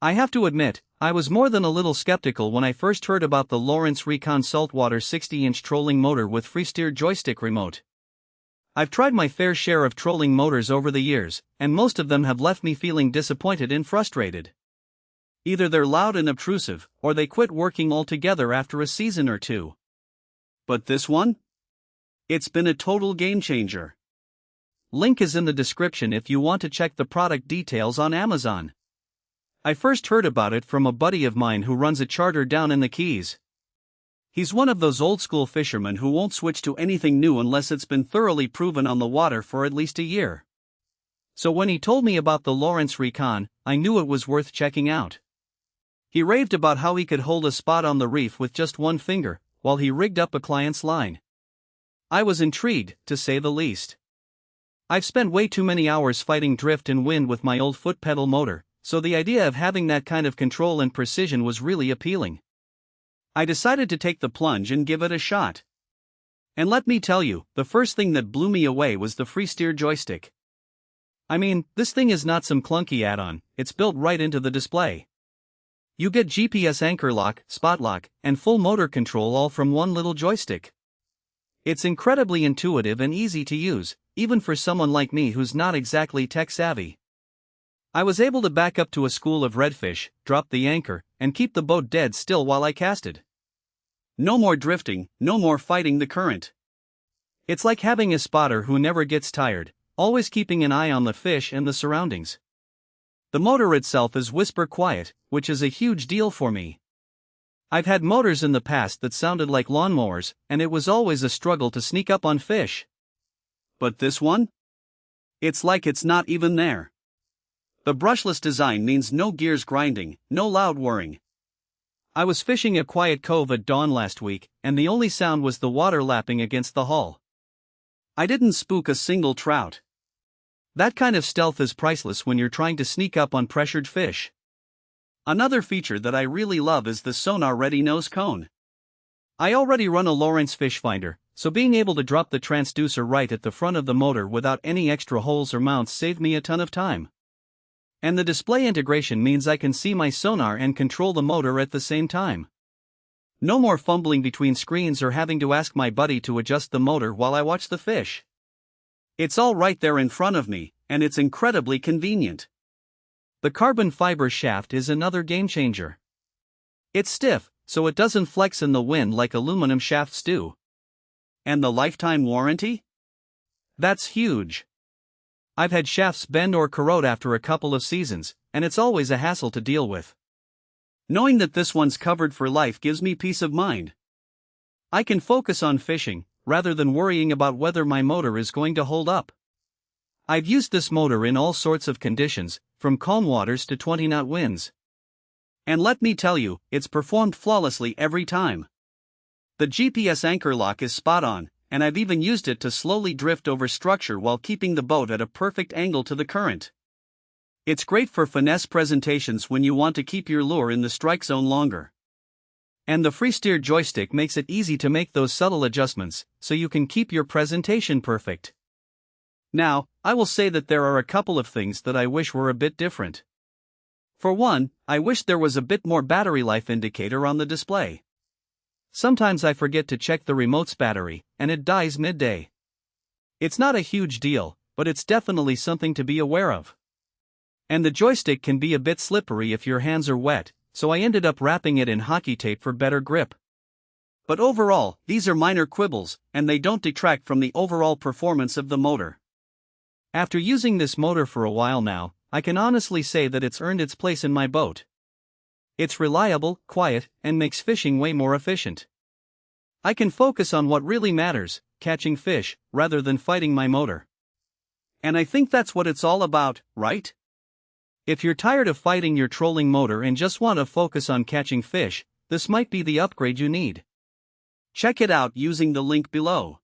I have to admit, I was more than a little skeptical when I first heard about the Lowrance Recon Saltwater 60-inch trolling motor with FreeSteer joystick remote. I've tried my fair share of trolling motors over the years, and most of them have left me feeling disappointed and frustrated. Either they're loud and obtrusive, or they quit working altogether after a season or two. But this one? It's been a total game changer. Link is in the description if you want to check the product details on Amazon. I first heard about it from a buddy of mine who runs a charter down in the Keys. He's one of those old-school fishermen who won't switch to anything new unless it's been thoroughly proven on the water for at least a year. So when he told me about the Lowrance Recon, I knew it was worth checking out. He raved about how he could hold a spot on the reef with just one finger, while he rigged up a client's line. I was intrigued, to say the least. I've spent way too many hours fighting drift and wind with my old foot pedal motor, so the idea of having that kind of control and precision was really appealing. I decided to take the plunge and give it a shot. And let me tell you, the first thing that blew me away was the FreeSteer joystick. I mean, this thing is not some clunky add-on, it's built right into the display. You get GPS anchor lock, spot lock, and full motor control all from one little joystick. It's incredibly intuitive and easy to use, even for someone like me who's not exactly tech-savvy. I was able to back up to a school of redfish, drop the anchor, and keep the boat dead still while I casted. No more drifting, no more fighting the current. It's like having a spotter who never gets tired, always keeping an eye on the fish and the surroundings. The motor itself is whisper quiet, which is a huge deal for me. I've had motors in the past that sounded like lawnmowers, and it was always a struggle to sneak up on fish. But this one? It's like it's not even there. The brushless design means no gears grinding, no loud whirring. I was fishing a quiet cove at dawn last week, and the only sound was the water lapping against the hull. I didn't spook a single trout. That kind of stealth is priceless when you're trying to sneak up on pressured fish. Another feature that I really love is the sonar-ready nose cone. I already run a Lowrance fish finder, so being able to drop the transducer right at the front of the motor without any extra holes or mounts saved me a ton of time. And the display integration means I can see my sonar and control the motor at the same time. No more fumbling between screens or having to ask my buddy to adjust the motor while I watch the fish. It's all right there in front of me, and it's incredibly convenient. The carbon fiber shaft is another game changer. It's stiff, so it doesn't flex in the wind like aluminum shafts do. And the lifetime warranty? That's huge. I've had shafts bend or corrode after a couple of seasons, and it's always a hassle to deal with. Knowing that this one's covered for life gives me peace of mind. I can focus on fishing, rather than worrying about whether my motor is going to hold up. I've used this motor in all sorts of conditions, from calm waters to 20-knot winds. And let me tell you, it's performed flawlessly every time. The GPS anchor lock is spot on, and I've even used it to slowly drift over structure while keeping the boat at a perfect angle to the current. It's great for finesse presentations when you want to keep your lure in the strike zone longer. And the FreeSteer joystick makes it easy to make those subtle adjustments, so you can keep your presentation perfect. Now, I will say that there are a couple of things that I wish were a bit different. For one, I wish there was a bit more battery life indicator on the display. Sometimes I forget to check the remote's battery, and it dies midday. It's not a huge deal, but it's definitely something to be aware of. And the joystick can be a bit slippery if your hands are wet, so I ended up wrapping it in hockey tape for better grip. But overall, these are minor quibbles, and they don't detract from the overall performance of the motor. After using this motor for a while now, I can honestly say that it's earned its place in my boat. It's reliable, quiet, and makes fishing way more efficient. I can focus on what really matters, catching fish, rather than fighting my motor. And I think that's what it's all about, right? If you're tired of fighting your trolling motor and just want to focus on catching fish, this might be the upgrade you need. Check it out using the link below.